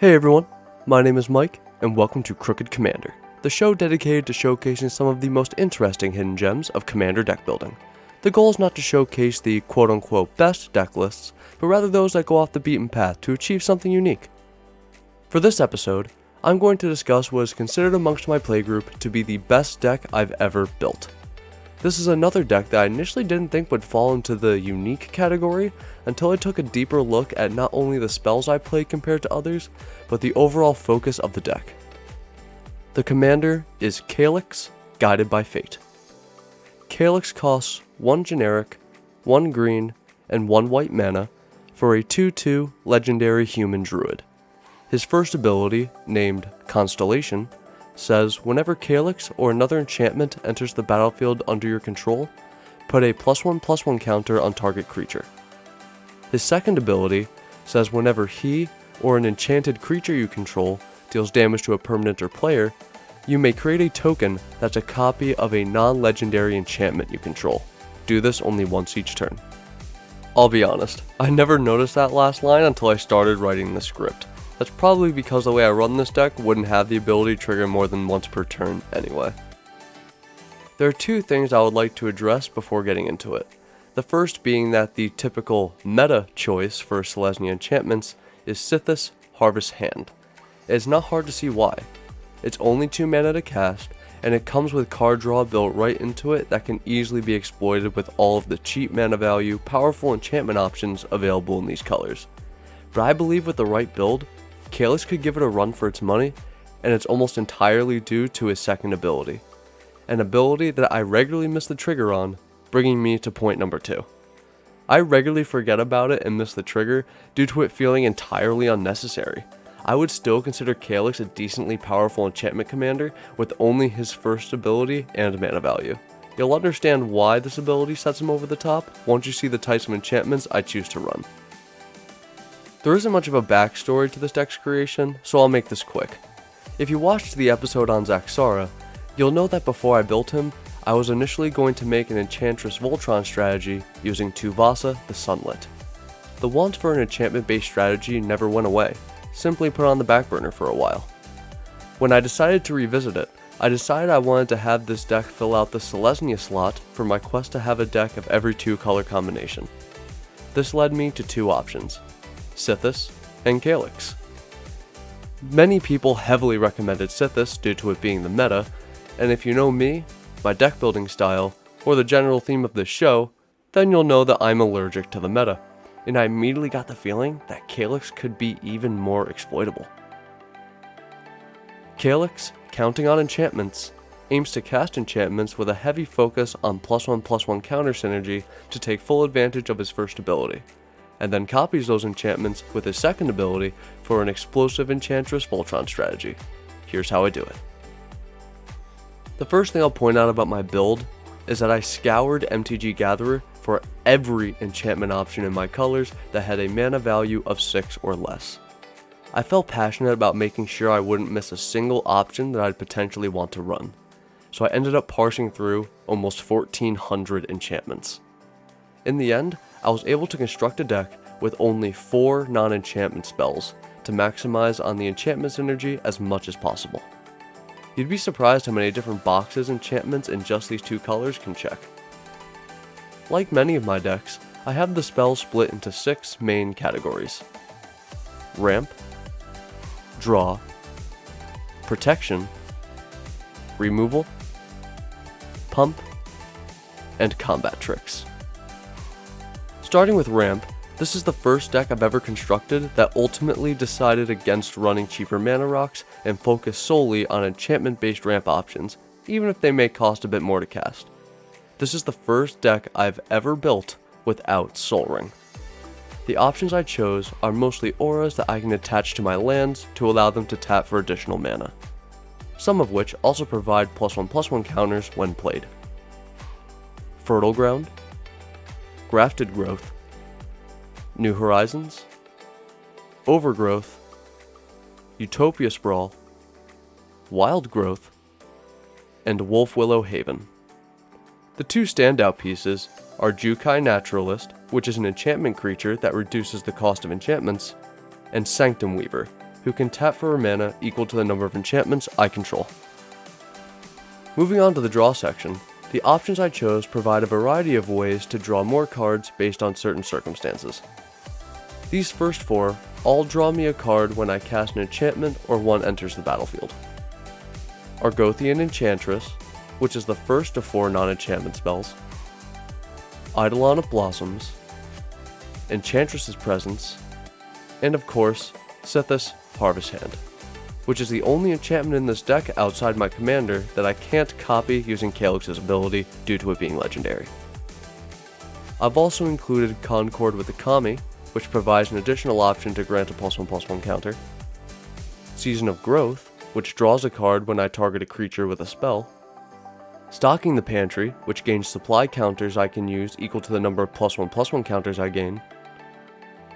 Hey everyone, my name is Mike, and welcome to Crooked Commander, the show dedicated to showcasing some of the most interesting hidden gems of Commander deck building. The goal is not to showcase the quote-unquote best deck lists, but rather those that go off the beaten path to achieve something unique. For this episode, I'm going to discuss what is considered amongst my playgroup to be the best deck I've ever built. This is another deck that I initially didn't think would fall into the unique category until I took a deeper look at not only the spells I play compared to others, but the overall focus of the deck. The commander is Calix, Guided by Fate. Calix costs 1 generic, 1 green, and 1 white mana for a 2/2 legendary human druid. His first ability, named Constellation, says whenever Calix or another enchantment enters the battlefield under your control, put a +1/+1 counter on target creature. His second ability says whenever he or an enchanted creature you control deals damage to a permanent or player, you may create a token that's a copy of a non-legendary enchantment you control. Do this only once each turn. I'll be honest, I never noticed that last line until I started writing the script. That's probably because the way I run this deck wouldn't have the ability to trigger more than once per turn anyway. There are two things I would like to address before getting into it. The first being that the typical meta choice for Selesnya enchantments is Sithis Harvest Hand. It is not hard to see why. It's only 2 mana to cast, and it comes with card draw built right into it that can easily be exploited with all of the cheap mana value, powerful enchantment options available in these colors. But I believe with the right build, Calix could give it a run for its money, and it's almost entirely due to his second ability. An ability that I regularly miss the trigger on, bringing me to point number 2. I regularly forget about it and miss the trigger due to it feeling entirely unnecessary. I would still consider Calix a decently powerful enchantment commander with only his first ability and mana value. You'll understand why this ability sets him over the top once you see the types of enchantments I choose to run. There isn't much of a backstory to this deck's creation, so I'll make this quick. If you watched the episode on Zaxara, you'll know that before I built him, I was initially going to make an Enchantress Voltron strategy using Tuvasa the Sunlit. The want for an enchantment-based strategy never went away, simply put on the back burner for a while. When I decided to revisit it, I decided I wanted to have this deck fill out the Selesnya slot for my quest to have a deck of every 2 color combination. This led me to 2 options: Sithis and Calix. Many people heavily recommended Sithis due to it being the meta, and if you know me, my deck building style, or the general theme of this show, then you'll know that I'm allergic to the meta, and I immediately got the feeling that Calix could be even more exploitable. Calix, counting on enchantments, aims to cast enchantments with a heavy focus on +1/+1 counter synergy to take full advantage of his first ability, and then copies those enchantments with his second ability for an explosive Enchantress Voltron strategy. Here's how I do it. The first thing I'll point out about my build is that I scoured MTG Gatherer for every enchantment option in my colors that had a mana value of 6 or less. I felt passionate about making sure I wouldn't miss a single option that I'd potentially want to run, so I ended up parsing through almost 1,400 enchantments. In the end, I was able to construct a deck with only 4 non-enchantment spells to maximize on the enchantment synergy as much as possible. You'd be surprised how many different boxes enchantments in just these 2 colors can check. Like many of my decks, I have the spells split into 6 main categories: Ramp, Draw, Protection, Removal, Pump, and Combat Tricks. Starting with Ramp, this is the first deck I've ever constructed that ultimately decided against running cheaper mana rocks and focus solely on enchantment-based ramp options, even if they may cost a bit more to cast. This is the first deck I've ever built without Soul Ring. The options I chose are mostly auras that I can attach to my lands to allow them to tap for additional mana, some of which also provide +1/+1 counters when played. Fertile Ground, Grafted Growth, New Horizons, Overgrowth, Utopia Sprawl, Wild Growth, and Wolf Willow Haven. The 2 standout pieces are Jukai Naturalist, which is an enchantment creature that reduces the cost of enchantments, and Sanctum Weaver, who can tap for a mana equal to the number of enchantments I control. Moving on to the draw section, the options I chose provide a variety of ways to draw more cards based on certain circumstances. These first 4 all draw me a card when I cast an enchantment or one enters the battlefield. Argothian Enchantress, which is the first of 4 non-enchantment spells, Eidolon of Blossoms, Enchantress's Presence, and of course, Sithis Harvest Hand, which is the only enchantment in this deck outside my commander that I can't copy using Calix's ability due to it being legendary. I've also included Concord with the Kami, which provides an additional option to grant a +1/+1 counter, Season of Growth, which draws a card when I target a creature with a spell, Stocking the Pantry, which gains supply counters I can use equal to the number of +1/+1 counters I gain,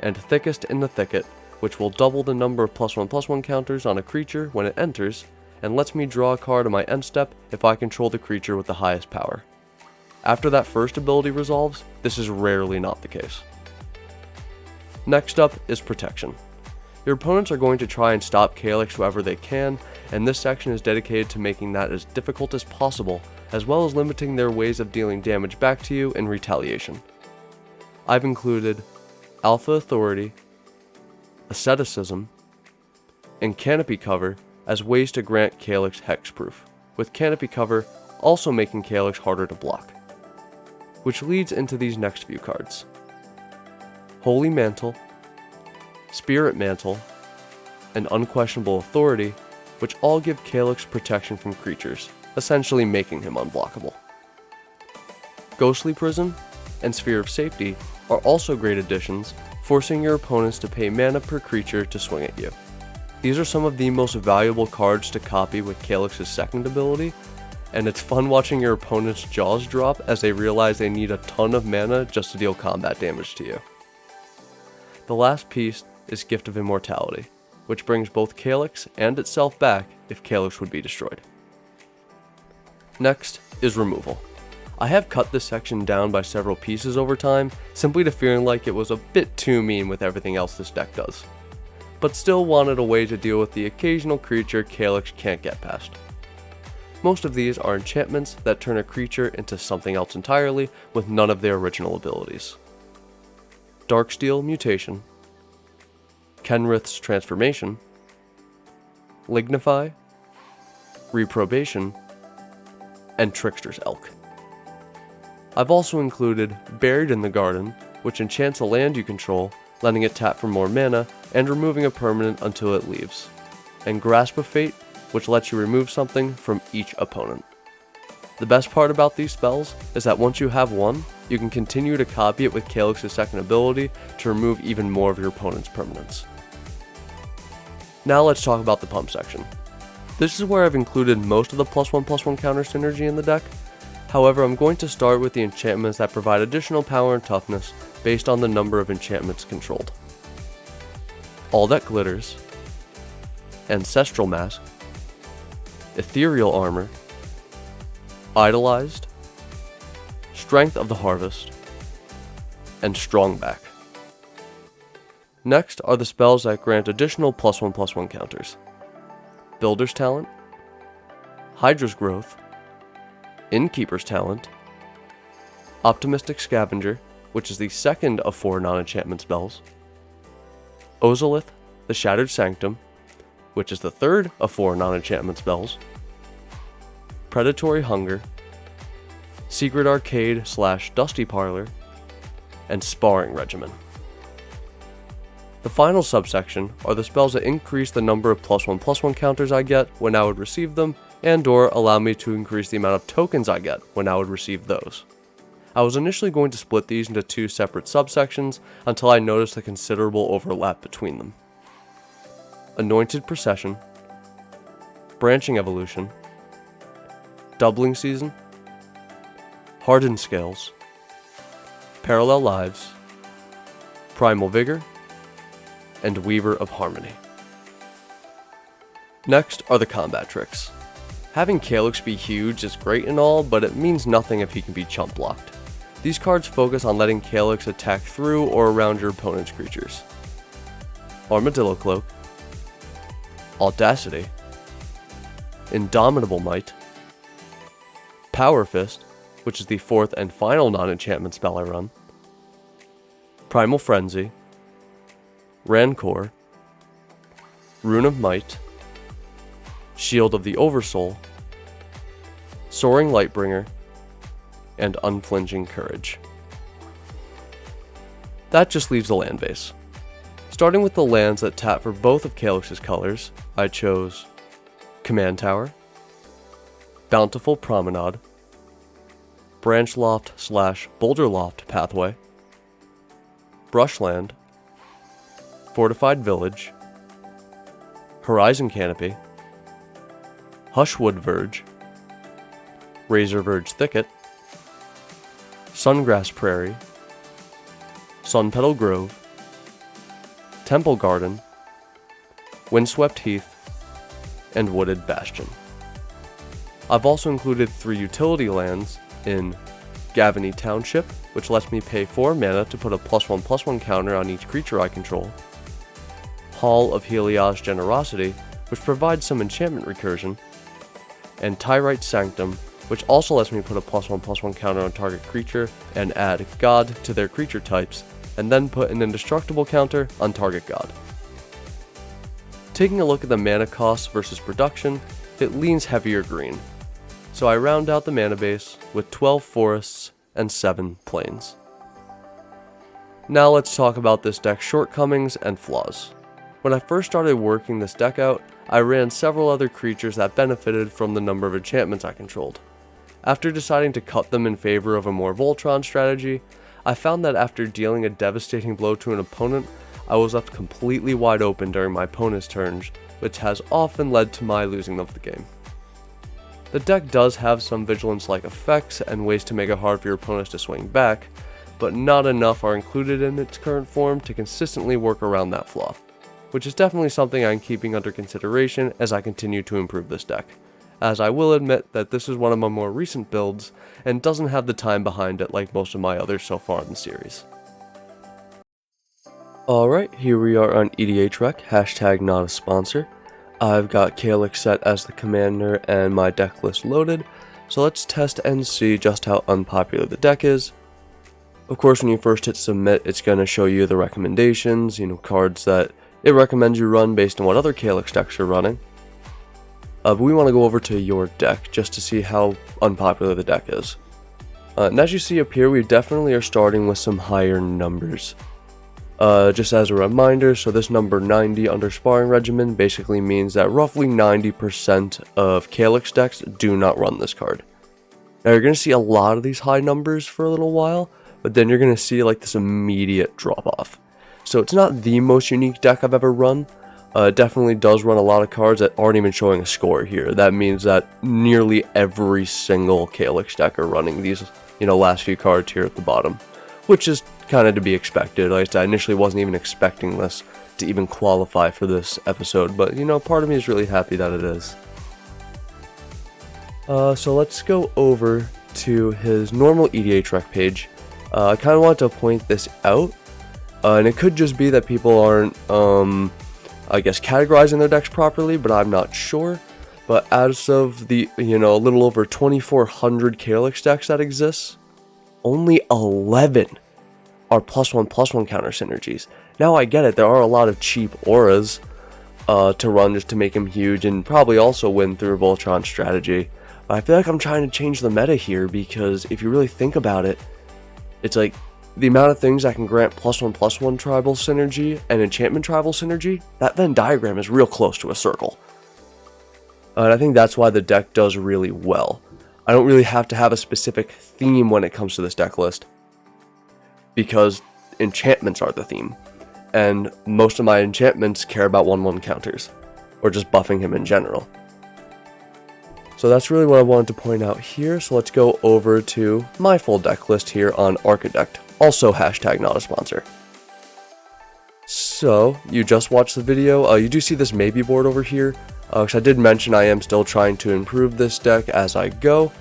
and Thickest in the Thicket, which will double the number of +1/+1 counters on a creature when it enters, and lets me draw a card on my end step if I control the creature with the highest power. After that first ability resolves, this is rarely not the case. Next up is Protection. Your opponents are going to try and stop Calix however they can, and this section is dedicated to making that as difficult as possible, as well as limiting their ways of dealing damage back to you in retaliation. I've included Alpha Authority, Asceticism, and Canopy Cover as ways to grant Calix hexproof, with Canopy Cover also making Calix harder to block. Which leads into these next few cards. Holy Mantle, Spirit Mantle, and Unquestionable Authority, which all give Calix protection from creatures, essentially making him unblockable. Ghostly Prison and Sphere of Safety are also great additions, forcing your opponents to pay mana per creature to swing at you. These are some of the most valuable cards to copy with Calix's second ability, and it's fun watching your opponent's jaws drop as they realize they need a ton of mana just to deal combat damage to you. The last piece is Gift of Immortality, which brings both Calix and itself back if Calix would be destroyed. Next is Removal. I have cut this section down by several pieces over time, simply to feeling like it was a bit too mean with everything else this deck does, but still wanted a way to deal with the occasional creature Calix can't get past. Most of these are enchantments that turn a creature into something else entirely with none of their original abilities. Darksteel Mutation, Kenrith's Transformation, Lignify, Reprobation, and Trickster's Elk. I've also included Buried in the Garden, which enchants a land you control, letting it tap for more mana, and removing a permanent until it leaves, and Grasp of Fate, which lets you remove something from each opponent. The best part about these spells is that once you have one, you can continue to copy it with Calix's second ability to remove even more of your opponent's permanents. Now let's talk about the pump section. This is where I've included most of the +1/+1 counter synergy in the deck. However, I'm going to start with the enchantments that provide additional power and toughness based on the number of enchantments controlled. All That Glitters, Ancestral Mask, Ethereal Armor, Idolized, Strength of the Harvest, and Strongback. Next are the spells that grant additional +1/+1 counters. Builder's Talent, Hydra's Growth, Innkeeper's Talent, Optimistic Scavenger, which is the second of 4 non-enchantment spells, Ozolith, the Shattered Sanctum, which is the third of 4 non-enchantment spells, Predatory Hunger, Secret Arcade / Dusty Parlor, and Sparring Regimen. The final subsection are the spells that increase the number of +1/+1 counters I get when I would receive them, and/or allow me to increase the amount of tokens I get when I would receive those. I was initially going to split these into 2 separate subsections until I noticed a considerable overlap between them. Anointed Procession, Branching Evolution, Doubling Season, Hardened Scales, Parallel Lives, Primal Vigor, and Weaver of Harmony. Next are the combat tricks. Having Calix be huge is great and all, but it means nothing if he can be chump blocked. These cards focus on letting Calix attack through or around your opponent's creatures. Armadillo Cloak, Audacity, Indomitable Might, Power Fist, which is the 4th and final non-enchantment spell I run, Primal Frenzy, Rancor, Rune of Might, Shield of the Oversoul, Soaring Lightbringer, and Unflinching Courage. That just leaves the land base. Starting with the lands that tap for both of Calix's colors, I chose Command Tower, Bountiful Promenade, Branch Loft / Boulder Loft Pathway, Brushland, Fortified Village, Horizon Canopy, Hushwood Verge, Razor Verge Thicket, Sungrass Prairie, Sunpetal Grove, Temple Garden, Windswept Heath, and Wooded Bastion. I've also included 3 utility lands in Gavany Township, which lets me pay 4 mana to put a +1/+1 counter on each creature I control, Hall of Helios Generosity, which provides some enchantment recursion, and Tyrite Sanctum, which also lets me put a +1/+1 counter on target creature and add God to their creature types, and then put an indestructible counter on target God. Taking a look at the mana costs versus production, it leans heavier green, so I round out the mana base with 12 forests and 7 plains. Now let's talk about this deck's shortcomings and flaws. When I first started working this deck out, I ran several other creatures that benefited from the number of enchantments I controlled. After deciding to cut them in favor of a more Voltron strategy, I found that after dealing a devastating blow to an opponent, I was left completely wide open during my opponent's turns, which has often led to my losing of the game. The deck does have some vigilance-like effects and ways to make it hard for your opponents to swing back, but not enough are included in its current form to consistently work around that flaw, which is definitely something I'm keeping under consideration as I continue to improve this deck, as I will admit that this is one of my more recent builds and doesn't have the time behind it like most of my others so far in the series. Alright, here we are on EDHREC, hashtag not a sponsor. I've got Calix set as the commander and my deck list loaded, so let's test and see just how unpopular the deck is. Of course, when you first hit submit, it's going to show you the recommendations, cards that it recommends you run based on what other Calix decks you're running. But we want to go over to your deck just to see how unpopular the deck is. And as you see up here, we definitely are starting with some higher numbers. Just as a reminder, so this number 90 under Sparring Regimen basically means that roughly 90% of Calix decks do not run this card. Now you're going to see a lot of these high numbers for a little while, but then you're going to see like this immediate drop off. So it's not the most unique deck I've ever run. It definitely does run a lot of cards that aren't even showing a score here. That means that nearly every single Calix deck are running these, last few cards here at the bottom, which is kind of to be expected. Like I said, I initially wasn't even expecting this to even qualify for this episode, but part of me is really happy that it is. So let's go over to his normal EDHREC page. I kind of want to point this out, and it could just be that people aren't, categorizing their decks properly, but I'm not sure. But as of the, a little over 2,400 Calix decks that exists, only 11 are +1/+1 counter synergies. Now I get it, there are a lot of cheap auras to run just to make him huge and probably also win through Voltron strategy. But I feel like I'm trying to change the meta here, because if you really think about it, it's like the amount of things I can grant +1/+1 tribal synergy and enchantment tribal synergy, that Venn diagram is real close to a circle. And I think that's why the deck does really well. I don't really have to have a specific theme when it comes to this deck list, because enchantments are the theme, and most of my enchantments care about 1/1 counters, or just buffing him in general. So that's really what I wanted to point out here, so let's go over to my full deck list here on Architect, also hashtag not a sponsor. So, you just watched the video, you do see this maybe board over here, because I did mention I am still trying to improve this deck as I go.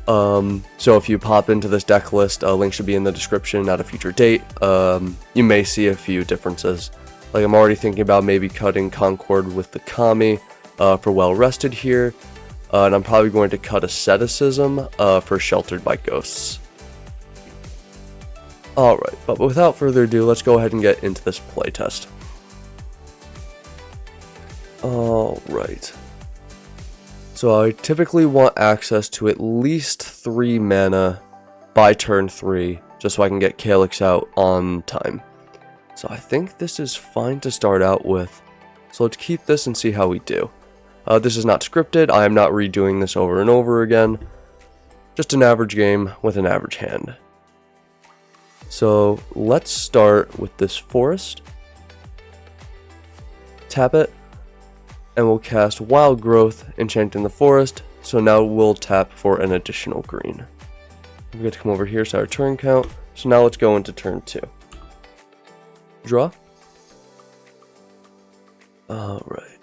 So if you pop into this deck list, a link should be in the description at a future date. You may see a few differences. Like, I'm already thinking about maybe cutting Concord with the Kami for Well Rested here. And I'm probably going to cut Asceticism for Sheltered by Ghosts. Alright, but without further ado, let's go ahead and get into this playtest. Alright. So I typically want access to at least 3 mana by turn 3, just so I can get Calix out on time. So I think this is fine to start out with. So let's keep this and see how we do. This is not scripted, I am not redoing this over and over again. Just an average game with an average hand. So let's start with this forest. Tap it, and we'll cast Wild Growth, enchanting the forest. So now we'll tap for an additional green. We get to come over here, so our turn count. So now let's go into turn 2. Draw. Alright,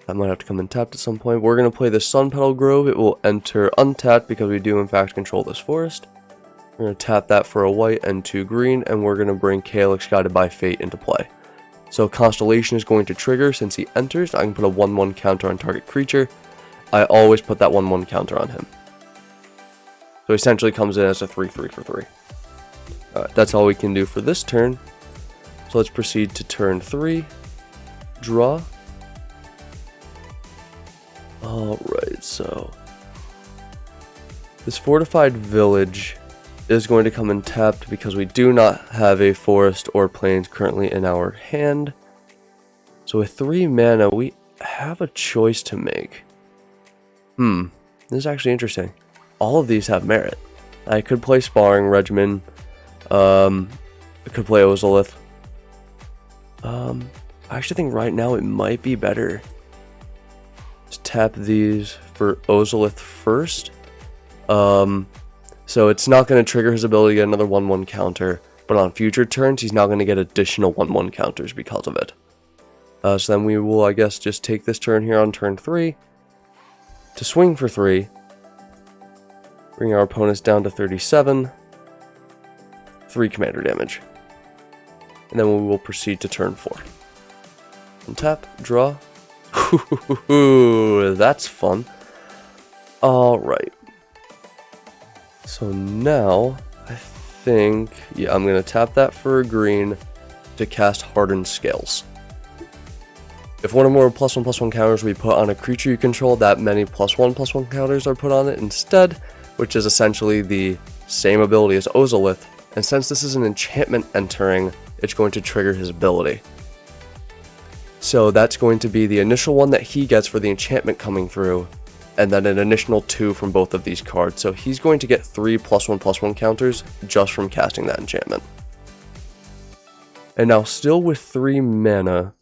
I might have to come and tap at some point. We're going to play the Sun Petal Grove. It will enter untapped because we do in fact control this forest. We're going to tap that for a white and 2 green, and we're going to bring Calix Guided by Fate into play. So Constellation is going to trigger since he enters. I can put a 1/1 counter on target creature. I always put that 1/1 counter on him. So he essentially comes in as a 3/3 for 3. That's all we can do for this turn. So let's proceed to turn 3. Draw. Alright, so this fortified village is going to come in tapped because we do not have a forest or plains currently in our hand. So with 3 mana, we have a choice to make. This is actually interesting. All of these have merit. I could play Sparring Regimen. I could play Ozolith. I actually think right now it might be better to tap these for Ozolith first. So it's not going to trigger his ability to get another 1/1 counter, but on future turns he's now going to get additional 1/1 counters because of it. So then we will, I guess, just take this turn here on turn 3 to swing for 3, bring our opponents down to 37, 3 commander damage, and then we will proceed to turn 4. Untap, draw. Ooh, that's fun. Alright. So now, I think, yeah, I'm going to tap that for a green to cast Hardened Scales. If one or more +1/+1 counters we put on a creature you control, that many +1/+1 counters are put on it instead, which is essentially the same ability as Ozolith, and since this is an enchantment entering, it's going to trigger his ability. So that's going to be the initial one that he gets for the enchantment coming through, and then an additional 2 from both of these cards. So he's going to get 3 +1/+1 counters just from casting that enchantment. And now, still with 3 mana,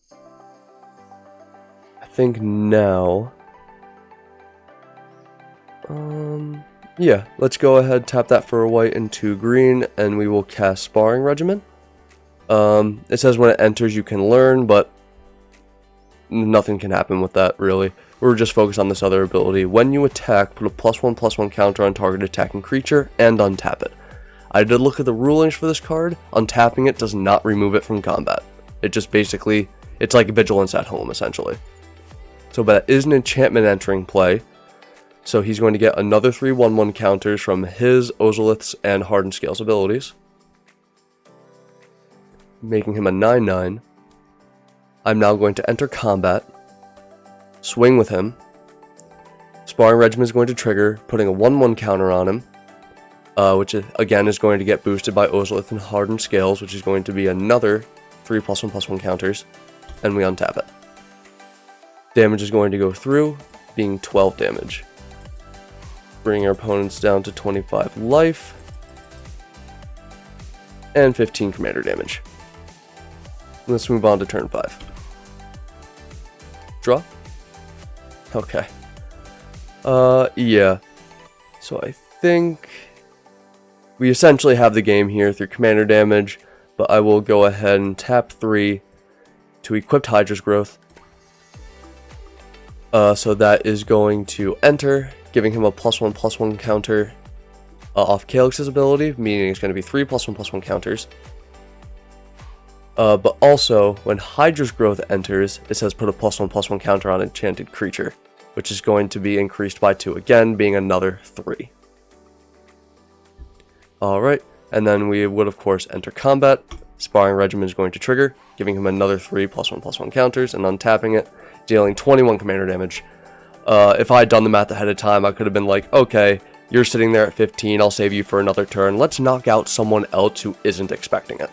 I think now, yeah, let's go ahead, tap that for a white and 2 green, and we will cast Sparring Regimen. It says when it enters you can learn, but nothing can happen with that, really. We're just focused on this other ability. When you attack, put a +1/+1 counter on target attacking creature, and untap it. I did look at the rulings for this card. Untapping it does not remove it from combat. It just basically, it's like Vigilance at home, essentially. So, but that is an enchantment entering play. So he's going to get another 3 1/1 counters from his Ozolith's and Hardened Scales abilities, making him a 9/9. I'm now going to enter combat, swing with him. Sparring Regimen is going to trigger, putting a 1/1 counter on him, which again is going to get boosted by Ozolith and Hardened Scales, which is going to be another 3 +1/+1 counters, and we untap it. Damage is going to go through, being 12 damage. Bringing our opponents down to 25 life, and 15 commander damage. Let's move on to turn 5. Draw? Okay. Yeah. So I think we essentially have the game here through commander damage, but I will go ahead and tap 3 to equip Hydra's Growth. So that is going to enter, giving him a +1/+1 counter off Calix's ability, meaning it's going to be 3 +1/+1 counters. But also, when Hydra's Growth enters, it says put a +1/+1 counter on enchanted creature, which is going to be increased by 2 again, being another 3. Alright, and then we would of course enter combat. Sparring Regimen is going to trigger, giving him another 3 +1/+1 counters, and untapping it, dealing 21 commander damage. If I had done the math ahead of time, I could have been like, okay, you're sitting there at 15, I'll save you for another turn, let's knock out someone else who isn't expecting it.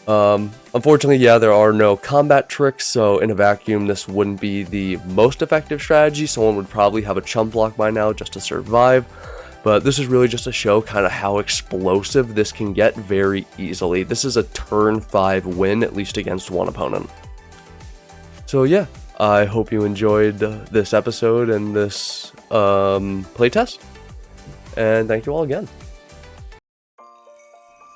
Unfortunately, yeah, there are no combat tricks, so in a vacuum, this wouldn't be the most effective strategy. Someone would probably have a chump block by now just to survive, but this is really just to show kind of how explosive this can get very easily. This is a turn 5 win, at least against one opponent. So yeah, I hope you enjoyed this episode and this playtest, and thank you all again.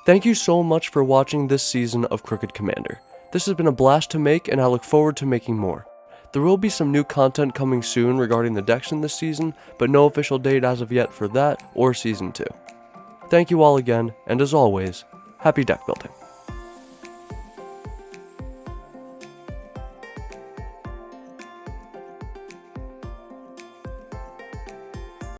Thank you so much for watching this season of Crooked Commander. This has been a blast to make, and I look forward to making more. There will be some new content coming soon regarding the decks in this season, but no official date as of yet for that or Season 2. Thank you all again, and as always, happy deck building.